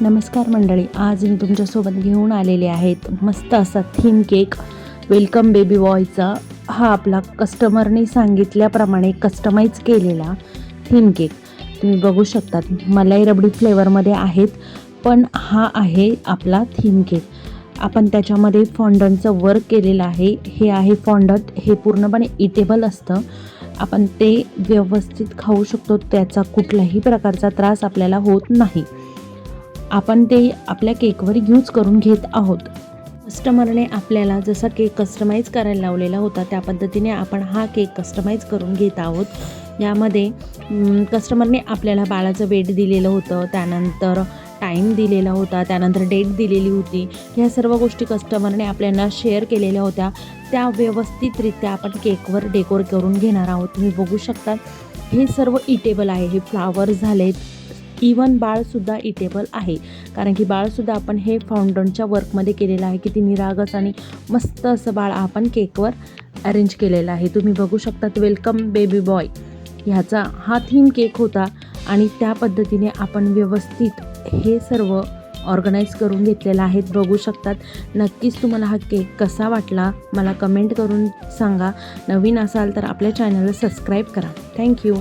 नमस्कार मंडळी, आज मी तुमच्यासोबत घेऊन आलेले आहेत मस्त असा थीम केक वेलकम बेबी बॉयचा। हा आपला कस्टमरने सांगितल्याप्रमाणे कस्टमाइज केलेला थीम केक तुम्ही बघू शकता। मलाई रबडी फ्लेवरमध्ये आहेत, पण हा आहे आपला थीम केक। आपण त्याच्यामध्ये फॉन्डंटचं वर्क केलेलं आहे। हे आहे फॉन्डंट, हे पूर्णपणे इटेबल असतं। आपण ते व्यवस्थित खाऊ शकतो, त्याचा कुठल्याही प्रकारचा त्रास आपल्याला होत नाही। आपण ते आपल्या केकवर यूज करून घेत आहोत। कस्टमरने आपल्याला जसा केक कस्टमाइज करायला लावलेला होता त्या पद्धतीने आपण हा केक कस्टमाइज करून घेत आहोत। यामध्ये कस्टमरने आपल्याला बाळाचं वेट दिलेलं होतं, त्यानंतर टाईम दिलेला होता, त्यानंतर डेट दिलेली होती। ह्या सर्व गोष्टी कस्टमरने आपल्याला शेअर केलेल्या होत्या, त्या व्यवस्थितरित्या आपण केकवर डेकोर करून घेणार आहोत। तुम्ही बघू शकता हे सर्व इटेबल आहे। हे फ्लावर झालेत, इवन बाळसुद्धा इटेबल आहे, कारण की बाळसुद्धा आपण हे फाउंडंटच्या वर्कमध्ये केलेलं आहे। किती निरागस आणि मस्त असं बाळ आपण केकवर अरेंज केलेलं आहे। तुम्ही बघू शकता वेलकम बेबी बॉय ह्याचा हा थीम केक होता आणि त्या पद्धतीने आपण व्यवस्थित हे सर्व ऑर्गनाईज करून घेतलेलं आहे। बघू शकतात। नक्कीच तुम्हाला हा केक कसा वाटला मला कमेंट करून सांगा। नवीन असाल तर आपल्या चॅनलला सबस्क्राईब करा। थँक्यू।